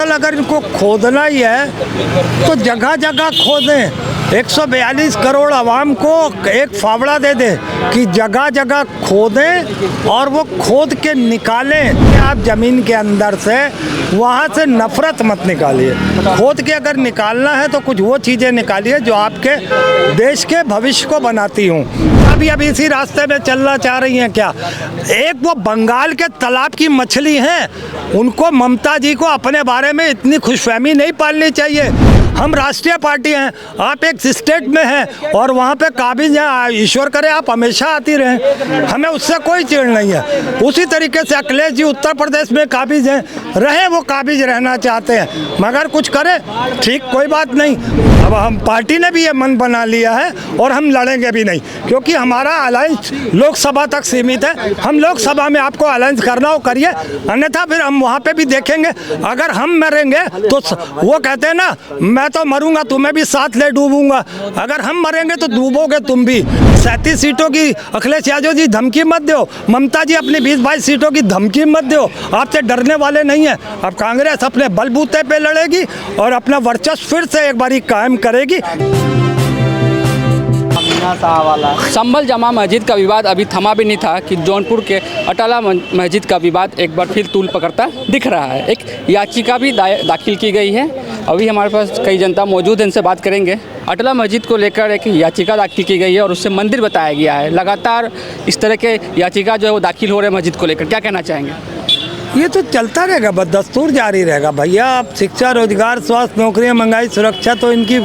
दरअसल अगर इनको खोदना ही है तो जगह जगह खोदें। 142 करोड़ आवाम को एक फावड़ा दे दे कि जगह जगह खोदें और वो खोद के निकालें। आप ज़मीन के अंदर से वहाँ से नफ़रत मत निकालिए। खोद के अगर निकालना है तो कुछ वो चीज़ें निकालिए जो आपके देश के भविष्य को बनाती हूँ। अभी इसी रास्ते में चलना चाह रही हैं क्या? एक वो बंगाल के तालाब की मछली हैं, उनको ममता जी को अपने बारे में इतनी खुशफहमी नहीं पालनी चाहिए। हम राष्ट्रीय पार्टी हैं, आप एक स्टेट में हैं और वहाँ पे काबिज हैं। ईश्वर करे आप हमेशा आती रहें, हमें उससे कोई चिढ़ नहीं है। उसी तरीके से अखिलेश जी उत्तर प्रदेश में काबिज हैं, रहे वो काबिज रहना चाहते हैं, मगर कुछ करें ठीक, कोई बात नहीं। अब हम पार्टी ने भी ये मन बना लिया है और हम लड़ेंगे भी नहीं, क्योंकि हमारा अलायंस लोकसभा तक सीमित है। हम लोकसभा में आपको अलायंस करना हो करिए, अन्यथा फिर हम वहाँ पे भी देखेंगे। अगर हम मरेंगे तो वो कहते हैं ना, मैं तो मरूंगा तुम्हें भी साथ ले डूबूंगा। अगर हम मरेंगे तो डूबोगे तुम भी। 37 सीटों की अखिलेश यादव जी धमकी मत दो, ममता जी अपनी 20-22 सीटों की धमकी मत दो। आपसे डरने वाले नहीं है। अब कांग्रेस अपने बलबूते पे लड़ेगी और अपना वर्चस्व फिर से एक बारी कायम करेगी। संभल जमा मस्जिद का विवाद अभी थमा भी नहीं था कि जौनपुर के अटाला मस्जिद का विवाद एक बार फिर तूल पकड़ता दिख रहा है। एक याचिका भी दाखिल की गई है। अभी हमारे पास कई जनता मौजूद हैं, इनसे बात करेंगे। अटाला मस्जिद को लेकर एक याचिका दाखिल की गई है और उससे मंदिर बताया गया है। लगातार इस तरह के याचिका जो है वो दाखिल हो रहे हैं मस्जिद को लेकर, क्या कहना चाहेंगे? ये तो चलता रहेगा, बस दस्तूर जारी रहेगा भैया। अब शिक्षा, रोजगार, स्वास्थ्य, नौकरियां, महंगाई, सुरक्षा तो इनकी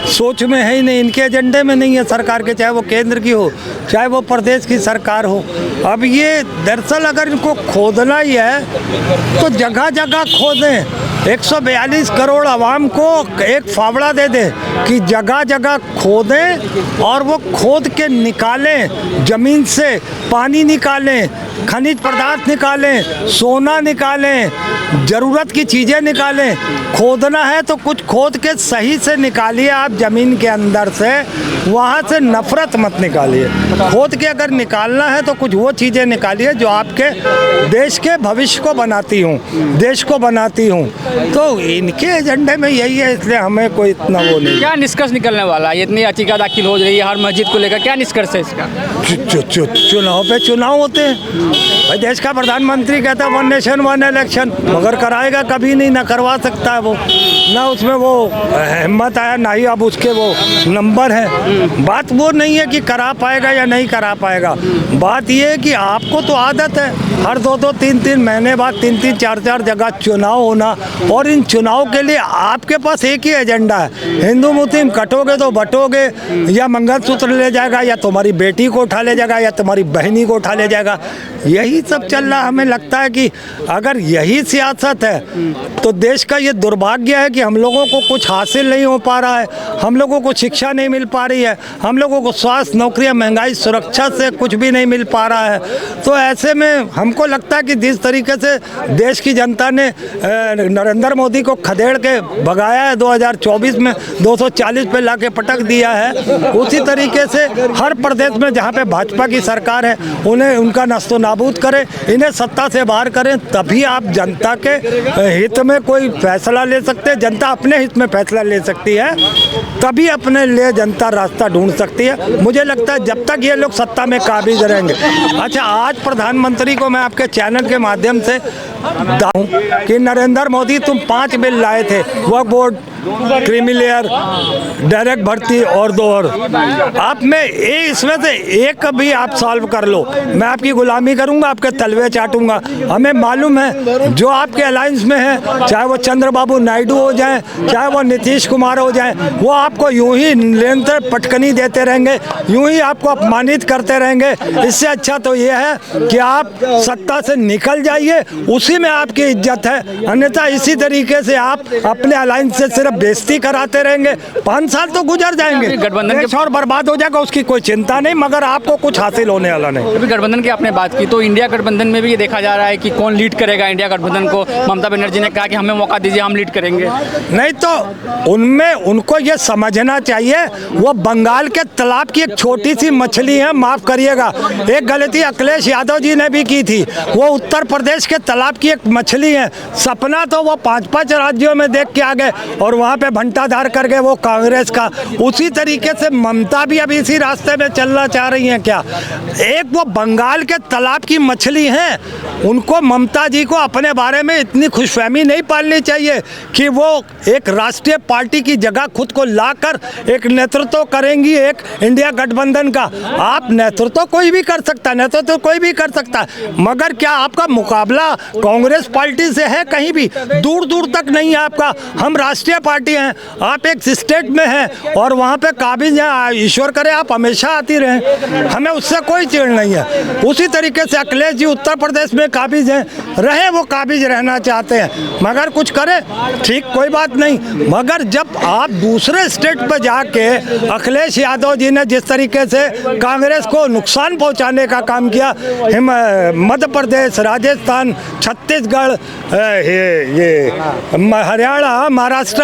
सोच में है ही नहीं, इनके एजेंडे में नहीं है सरकार के, चाहे वो केंद्र की हो चाहे वो प्रदेश की सरकार हो। अब ये दरअसल अगर इनको खोदना ही है तो जगह जगह खोदें। 142 करोड़ आवाम को एक फावड़ा दे दे कि जगह जगह खोदें और वो खोद के निकालें, ज़मीन से पानी निकालें, खनिज पदार्थ निकालें, सोना निकालें, ज़रूरत की चीज़ें निकालें। खोदना है तो कुछ खोद के सही से निकालिए आप ज़मीन के अंदर से, वहाँ से नफ़रत मत निकालिए। खोद के अगर निकालना है तो कुछ वो चीज़ें निकालिए जो आपके देश के भविष्य को बनाती हूँ, देश को बनाती हूँ। तो इनके एजेंडे में यही है, इसलिए हमें कोई इतना वो नहीं। क्या निष्कर्ष निकलने वाला है? इतनी याचिका दाखिल हो रही है हर मस्जिद को लेकर, क्या निष्कर्ष है इसका? चुनाव पे चुनाव होते हैं भाई। देश का प्रधानमंत्री कहता है 1 नेशन 1 इलेक्शन, मगर कराएगा कभी नहीं, ना करवा सकता है वो, ना उसमें वो हिम्मत आया, ना ही अब उसके वो नंबर है। बात वो नहीं है कि करा पाएगा या नहीं करा पाएगा, बात ये है कि आपको तो आदत है हर 2-2, 3-3 महीने बाद 3-3, 4-4 जगह चुनाव होना, और इन चुनाव के लिए आपके पास एक ही एजेंडा है, हिंदू मुस्लिम कटोगे तो बटोगे, या मंगलसूत्र ले जाएगा, या तुम्हारी बेटी को उठा ले जाएगा, या तुम्हारी बहनी को उठा ले जाएगा। यही सब चल रहा है। हमें लगता है कि अगर यही सियासत है तो देश का ये दुर्भाग्य है कि हम लोगों को कुछ हासिल नहीं हो पा रहा है, हम लोगों को शिक्षा नहीं मिल पा रही है, हम लोगों को स्वास्थ्य, नौकरियां, महंगाई, सुरक्षा से कुछ भी नहीं मिल पा रहा है। तो ऐसे में हमको लगता है कि जिस तरीके से देश की जनता ने नरेंद्र मोदी को खदेड़ के भगाया है 2024 में, 240 पे लाके पटक दिया है, उसी तरीके से हर प्रदेश में जहाँ पे भाजपा की सरकार है उन्हें उनका नस्तो नाबूद करें, इन्हें सत्ता से बाहर करें, तभी आप जनता के हित में कोई फैसला ले सकते हैं। जनता अपने हित में फैसला ले सकती है, तभी अपने लिए जनता रास्ता ढूंढ सकती है। मुझे लगता है जब तक ये लोग सत्ता में काबिज रहेंगे। अच्छा, आज प्रधानमंत्री को मैं आपके चैनल के माध्यम से बताऊं कि नरेंद्र मोदी तुम 5 बिल लाए थे, वक्फ बोर्ड, क्रीमी लेयर, डायरेक्ट भर्ती और 2 और। आप में इसमें से एक भी आप सॉल्व कर लो, मैं आपकी गुलामी करूंगा, आपके तलवे चाटूंगा। हमें मालूम है जो आपके अलायंस में है, चाहे वो चंद्रबाबू नायडू हो जाएं, चाहे वो नीतीश कुमार हो जाएं, वो आपको यूं ही निरंतर पटकनी देते रहेंगे, यूं ही आपको अपमानित करते रहेंगे। इससे अच्छा तो ये है कि आप सत्ता से निकल जाइए, उसी में आपकी इज्जत है। अन्यथा इसी तरीके से आप अपने अलायंस से सिर्फ बेइज्जती कराते रहेंगे, 5 साल तो गुजर जाएंगे, गठबंधन देश और बर्बाद हो जाएगा, उसकी कोई चिंता नहीं, मगर आपको कुछ हासिल होने वाला नहीं। अभी गठबंधन की आपने बात की तो इंडिया गठबंधन में भी ये देखा जा रहा है कि कौन लीड करेगा इंडिया गठबंधन को। ममता बनर्जी ने कहा कि हमें मौका दीजिए, हम लीड करेंगे। नहीं तो उनमें उनको ये समझना चाहिए, वो बंगाल के तालाब की एक छोटी सी मछली है, माफ करिएगा। एक गलती अखिलेश यादव जी ने भी की थी, वो उत्तर प्रदेश के तालाब की एक मछली है। सपना तो वो 5-5 राज्यों में देख के आ गए और वहाँ पे भंटाधार कर गए वो कांग्रेस का। उसी तरीके से ममता भी अभी इसी रास्ते में चलना चाह रही हैं क्या? एक वो बंगाल के तालाब की मछली हैं, उनको ममता जी को अपने बारे में इतनी खुशफहमी नहीं पालनी चाहिए कि वो एक राष्ट्रीय पार्टी की जगह खुद को लाकर एक नेतृत्व करेंगी एक इंडिया गठबंधन का। आप नेतृत्व कोई भी कर सकता है, नेतृत्व कोई भी कर सकता है, मगर क्या आपका मुकाबला कांग्रेस पार्टी से है? कहीं भी दूर दूर तक नहीं है आपका। हम राष्ट्रीय पार्टी हैं, आप एक स्टेट में हैं और वहाँ पे काबिज हैं, ईश्वर करे आप हमेशा आती रहें, हमें उससे कोई चिड़ नहीं है। उसी तरीके से अखिलेश जी उत्तर प्रदेश में काबिज हैं, रहे वो काबिज रहना चाहते हैं, मगर कुछ करें ठीक कोई बात नहीं। मगर जब आप दूसरे स्टेट पर जाके अखिलेश यादव जी ने जिस तरीके से कांग्रेस को नुकसान पहुंचाने का काम किया, मध्य प्रदेश, राजस्थान, छत्तीसगढ़, ये हरियाणा, महाराष्ट्र,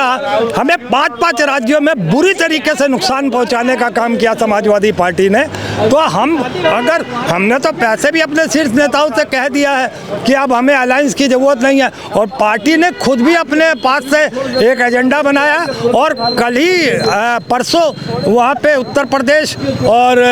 हमें 5-5 राज्यों में बुरी तरीके से नुकसान पहुंचाने का काम किया समाजवादी पार्टी ने। तो अगर हमने तो पैसे भी अपने शीर्ष नेताओं से कह दिया है कि अब हमें अलायंस की ज़रूरत नहीं है, और पार्टी ने खुद भी अपने पास से एक एजेंडा बनाया और कल ही परसों वहाँ पे उत्तर प्रदेश और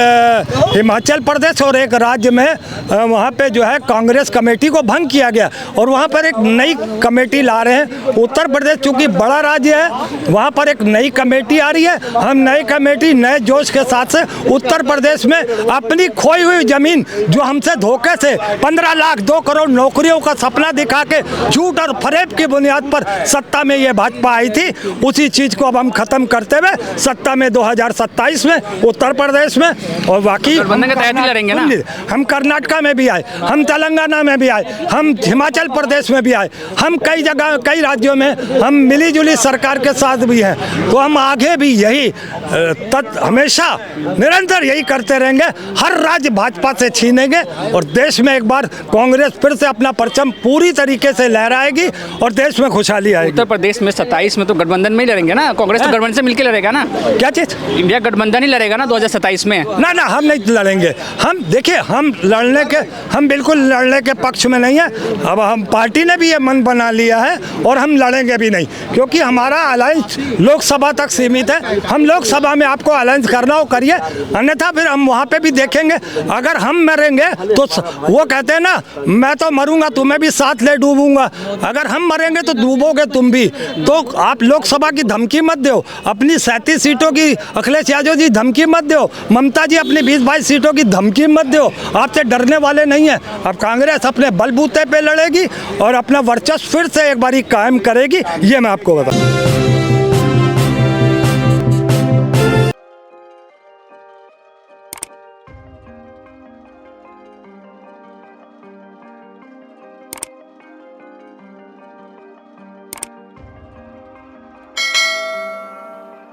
हिमाचल प्रदेश और एक राज्य में वहाँ पे जो है कांग्रेस कमेटी को भंग किया गया और वहाँ पर एक नई कमेटी ला रहे हैं। उत्तर प्रदेश चूँकि बड़ा राज्य है, वहाँ पर एक नई कमेटी आ रही है। हम नई कमेटी नए जोश के साथ से उत्तर प्रदेश में अपनी खोई हुई ज़मीन, जो हमसे धोखे से 15 लाख 2 करोड़ नौकरियों का सपना दिखा के झूठ और फरेब की बुनियाद पर सत्ता में ये भाजपा आई थी, उसी चीज़ को अब हम ख़त्म करते हुए सत्ता में 2027 में उत्तर प्रदेश में और बाकी लड़ेंगे ना। हम कर्नाटका में भी आए, हम तेलंगाना में भी आए, हम हिमाचल प्रदेश में भी आए, हम कई जगह कई राज्यों में हम मिली जुली सरकार के साथ भी हैं। तो हम आगे भी यही हमेशा निरंतर यही करते रहेंगे। हर राज्य भाजपा से छीनेंगे और देश में एक बार कांग्रेस फिर से अपना परचम पूरी तरीके से लहराएगी और देश में खुशहाली आएगी। उत्तर प्रदेश में 27 में तो गठबंधन में ही लड़ेंगे ना, कांग्रेस तो गठबंधन से मिलकर लड़ेगा ना। क्या चीज? इंडिया गठबंधन ही लड़ेगा ना 2027 में। ना हम नहीं लड़ेंगे। हम देखिए, हम बिल्कुल लड़ने के पक्ष में नहीं है। अब हम पार्टी ने भी ये मन बना लिया है और हम लड़ेंगे भी नहीं, क्योंकि हमारा अलायंस लोकसभा तक सीमित है। हम लोकसभा में आपको अलायंस करना हो करिए, अन्यथा फिर हम वहाँ पे भी देखेंगे। अगर हम मरेंगे तो वो कहते हैं ना, मैं तो मरूंगा तुम्हें भी साथ ले डूबूंगा। अगर हम मरेंगे तो डूबोगे तुम भी। तो आप लोकसभा की धमकी मत दो, अपनी 37 सीटों की अखिलेश यादव जी धमकी मत दो, ममता जी अपनी 20-22 सीटों की धमकी मत दो। आपसे डरने वाले नहीं है। अब कांग्रेस अपने बलबूते पे लड़ेगी और अपना वर्चस्व फिर से एक बारी कायम करेगी, ये मैं आपको बताऊं।